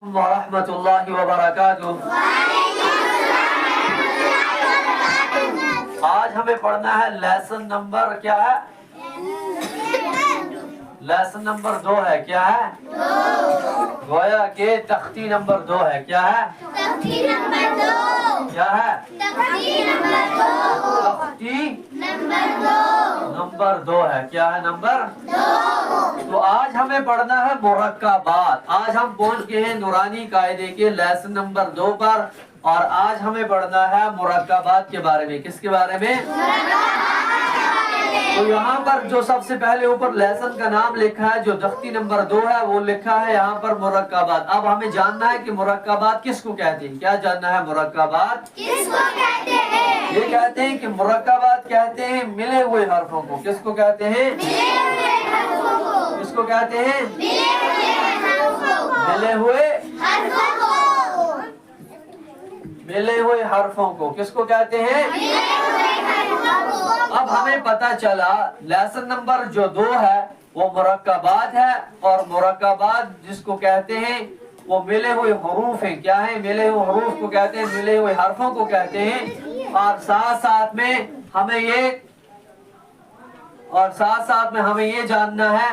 वरहमतुल्लाहि वबरकातुहू। आज हमें पढ़ना है लेसन नंबर क्या है? लेसन नंबर 2 है। क्या है? गोया के तख्ती नंबर 2 है। क्या है? तख्ती नंबर 2। क्या है? तख्ती नंबर 2। तख्ती नंबर 2। नंबर 2 है। क्या है? नंबर 2। तो आज हमें पढ़ना है मुरक्कबात। आज हम पहुंच गए हैं नूरानी कायदे के लेसन नंबर 2 पर, और आज हमें पढ़ना है मुरक्कबात के बारे में। किसके बारे में? तो यहाँ पर जो सबसे पहले ऊपर लेसन का नाम लिखा है, जो तख्ती नंबर 2 है, वो लिखा है यहाँ पर मुरक्कबात। अब हमें जानना है कि मुरक्कबात किसको कहते हैं। क्या जानना है? मुरक्कबात किसको कहते हैं? ये कहते हैं कि मुरक्कबात कहते हैं मिले हुए हरफों को। किसको कहते हैं? मिले हुए हरफों को। किसको कहते हैं? मिले हुए हरफों को। मिले हुए हरफों को। मिले हुए हरफों को किसको कहते हैं? मिले हुए हरफों को। अब हमें पता चला लेसन नंबर जो 2 है वो मुरक्कबात है, और मुरक्कबात जिसको कहते हैं वो मिले हुए हरूफ हैं। क्या है? मिले हुए हरूफ को कहते हैं, मिले हुए हरफों को कहते हैं। और साथ साथ में हमें ये जानना है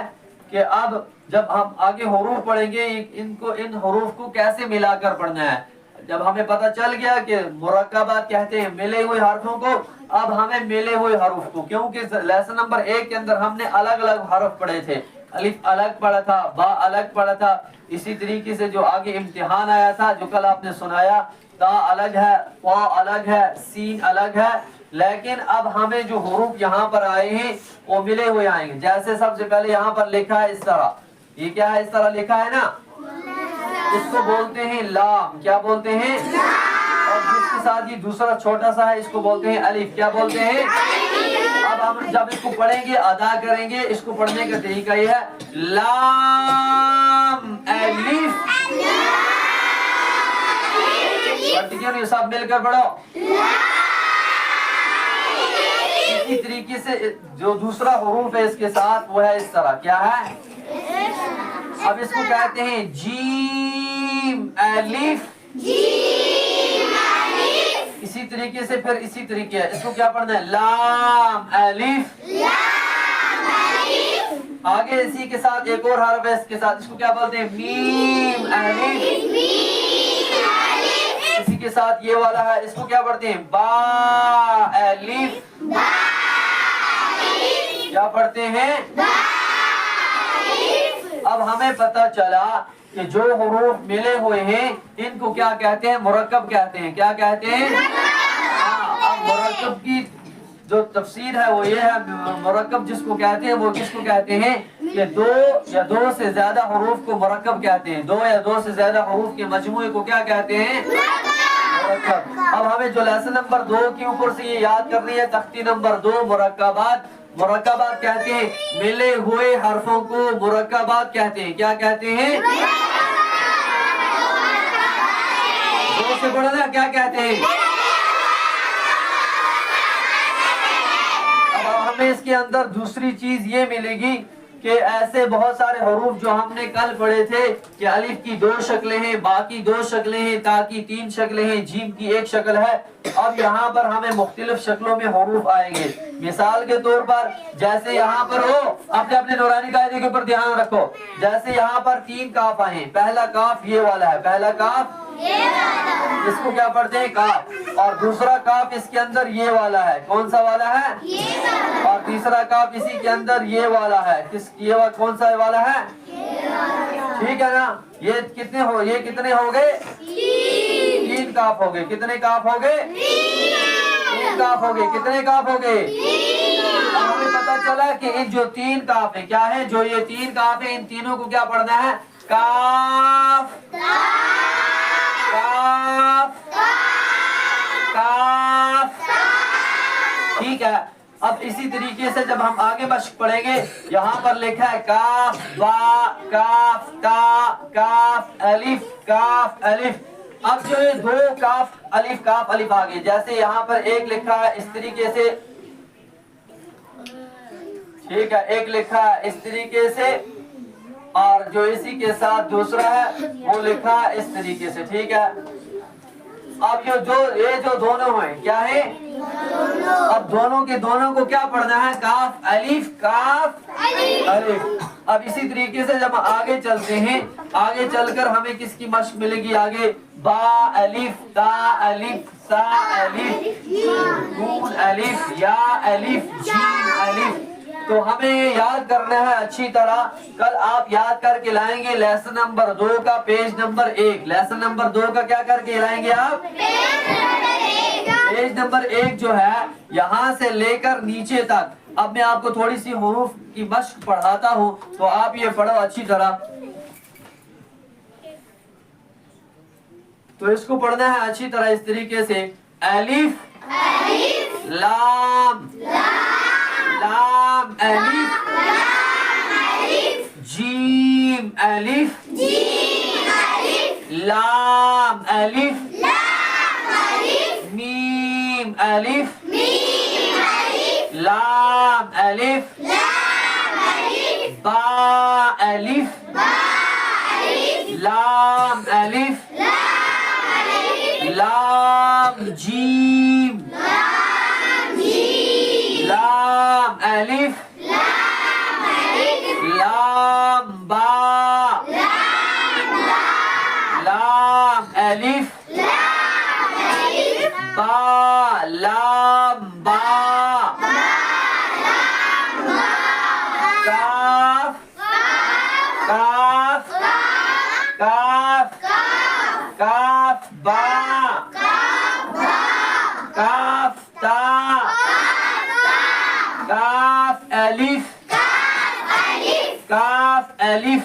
कि अब जब हम आगे हरूफ पढ़ेंगे इन हरूफ को कैसे मिलाकर पढ़ना है। जब हमें पता चल गया कि मुरक्कबात कहते हैं मिले हुए हरफों को, अब हमें मिले हुए हरूफ को, क्योंकि लेसन नंबर 1 के अंदर हमने अलग अलग हरफ पढ़े थे। अलिफ अलग पढ़ा था, बा अलग पढ़ा था। इसी तरीके से जो आगे इम्तिहान आया था, जो कल आपने सुनाया, ता अलग है, वा अलग है, सीन अलग है। लेकिन अब हमें जो हुरूफ यहाँ पर आए हैं वो मिले हुए आएंगे। जैसे सबसे पहले यहाँ पर लिखा है इस तरह, ये क्या है? इस तरह लिखा है ना, इसको बोलते हैं लाम। क्या बोलते हैं? और जिसके साथ ये दूसरा छोटा सा है इसको बोलते हैं अलिफ। क्या बोलते हैं? अब हम जब इसको पढ़ेंगे, अदा करेंगे, इसको पढ़ने का तरीका ये है, लाम अलिफ। पढ़ते क्यों नहीं? सब मिलकर पढ़ो। इसी तरीके से जो दूसरा हुरूफ है इसके साथ वो है इस तरह। क्या है? अब इसको कहते हैं जीम अलिफ। इसी तरीके से फिर इसी तरीके है, इसको क्या पढ़ना है? लाम अलिफ। आगे इसी के साथ एक और हरफ है इसके साथ, इसको क्या बोलते हैं? मीम अलिफ। इसी के साथ ये वाला है, इसको क्या पढ़ते हैं? बा अलिफ। क्या पढ़ते हैं? अब हमें पता चला कि जो हुरूफ मिले हुए हैं इनको क्या कहते हैं? मुरक्कब कहते हैं। क्या कहते हैं? हाँ, अब मुरक्कब की जो तफसीर है वो ये है, मुरक्कब जिसको कहते हैं वो किसको कहते हैं कि 2 या 2 से ज्यादा हुरूफ को मुरक्कब कहते हैं। 2 या 2 से ज्यादा हुरूफ के मजमूए को क्या कहते हैं? मुरक्कब। अब हमें जो लेसन नंबर 2 के ऊपर से ये याद करनी है, तख्ती नंबर 2 मुरक्कबात। मुरक्कबात कहते हैं मिले हुए हरफों को मुरक्कबात कहते हैं। क्या कहते हैं? 2 से बढ़ना क्या कहते हैं? अब हमें इसके अंदर दूसरी चीज ये मिलेगी कि ऐसे बहुत सारे हुरूफ जो हमने कल पढ़े थे कि अलिफ की 2 शक्लें हैं, बा की 2 शक्लें हैं, ता की 3 शक्लें हैं, जीम की 1 शक्ल है। अब यहाँ पर हमें मुख्तलिफ शक्लों में हुरूफ आएंगे। मिसाल के तौर पर जैसे यहाँ पर हो, अपने अपने नूरानी कायदे के ऊपर ध्यान रखो। जैसे यहाँ पर 3 काफ आए हैं, पहला काफ ये वाला है, पहला काफ इसको क्या पढ़ते हैं? काफ। और दूसरा काफ इसके अंदर ये वाला है, कौन सा वाला है? और तीसरा काफ इसी के अंदर ये वाला है, कौन सा वाला है? ठीक है ना? ये कितने हो गए? 3 काफ हो गए। कितने काफ हो गए? 3 काफ हो गए। कितने काफ हो गए? अब हमें पता चला कि इन जो 3 काफ है, क्या है? जो ये 3 काफ है, इन तीनों को क्या पढ़ना है? काफ काफ काफ। ठीक है। अब इसी तरीके से जब हम आगे मश्क पढ़ेंगे, यहाँ पर लिखा है काफ बा काफ ता काफ अलिफ काफ अलिफ। अब जो ये 2 काफ अलिफ आ गए, जैसे यहाँ पर एक लिखा है इस तरीके से, ठीक है, एक लिखा है इस तरीके से, اور جو اسی کے ساتھ دوسرا ہے وہ لکھا اس طریقے سے، ٹھیک ہے۔ اب یہ جو دونوں ہیں کیا ہے؟ اب دونوں کے دونوں کو کیا پڑھنا ہے؟ کاف الف کاف الف۔ اب اسی طریقے سے جب آگے چلتے ہیں، آگے چل کر ہمیں کس کی مشق ملے گی؟ آگے با الف تا الف سا الف نون الف یا الف جیم الف۔ تو ہمیں یاد کرنا ہے اچھی طرح۔ کل آپ یاد کر کے لائیں گے لیسن نمبر 2 کا پیج نمبر 1۔ لیسن نمبر 2 کا کیا کر کے لائیں گے آپ؟ پیج نمبر 1 جو ہے یہاں سے لے کر نیچے تک۔ اب میں آپ کو تھوڑی سی حروف کی مشق پڑھاتا ہوں تو آپ یہ پڑھو اچھی طرح۔ تو اس کو پڑھنا ہے اچھی طرح اس طریقے سے، الف لام لام الف جیم الف لام الف میم الف لام الف با الف لام الف لام جیم لام الف لام با لام الف با لام با کاف کاف کاف کاف با کاف تا کاف الف کاف الف۔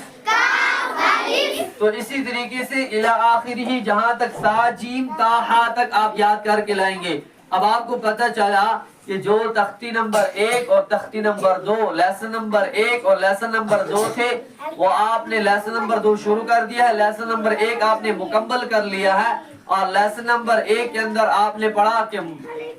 تو اسی طریقے سے الی آخری ہی جہاں تک سا جیم تا ہا تک آپ یاد کر کے لائیں گے۔ اب آپ کو پتہ چلا کہ جو تختی نمبر 1 اور تختی نمبر 2 لیسن نمبر 1 اور لیسن نمبر 2 تھے، وہ آپ نے لیسن نمبر 2 شروع کر دیا ہے، لیسن نمبر 1 آپ نے مکمل کر لیا ہے، اور لیسن نمبر 1 کے اندر آپ نے پڑھا کہ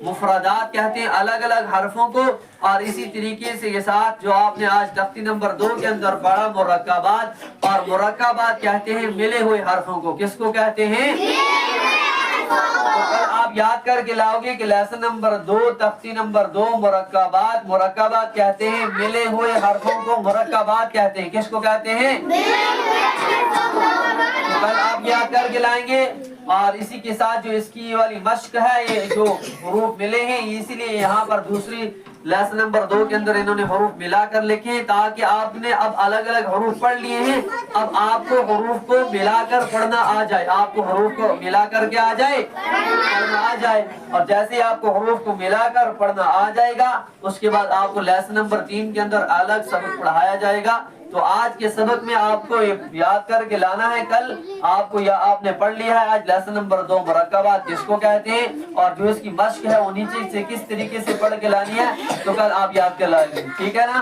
مفردات کہتے ہیں الگ الگ حرفوں کو، اور اسی طریقے سے یہ ساتھ جو آپ نے آج تختی نمبر 2 کے اندر پڑھا مرکبات، اور مرکبات کہتے ہیں ملے ہوئے حرفوں کو۔ کس کو کہتے ہیں؟ تو کل آپ یاد کر کے لاؤ گے کہ لیسن نمبر 2 تختی نمبر 2 مرکبات، مرکبات کہتے ہیں ملے ہوئے حرفوں کو مرکبات کہتے ہیں۔ کس کو کہتے ہیں؟ تو کل آپ یاد کر کے لائیں گے، اور اسی کے ساتھ جو اس کی والی مشق ہے، یہ جو حروف ملے ہیں اسی لیے یہاں پر دوسری لیسن نمبر 2 کے اندر انہوں نے حروف ملا کر لکھے ہیں، تاکہ آپ نے اب الگ الگ حروف پڑھ لیے ہیں، اب آپ کو حروف کو ملا کر پڑھنا آ جائے، آپ کو حروف کو ملا کر کے آ جائے پڑھنا آ جائے، اور جیسے ہی آپ کو حروف کو ملا کر پڑھنا آ جائے گا اس کے بعد آپ کو لیسن نمبر 3 کے اندر الگ سبق پڑھایا جائے گا۔ تو آج کے سبق میں آپ کو یاد کر کے لانا ہے، کل آپ کو آپ نے پڑھ لیا ہے آج لیسن نمبر 2 مرکبات جس کو کہتے ہیں، اور جو اس کی مشق ہے وہ نیچے سے کس طریقے سے پڑھ کے لانی ہے، تو کل آپ یاد کر لائیں گے، ٹھیک ہے نا؟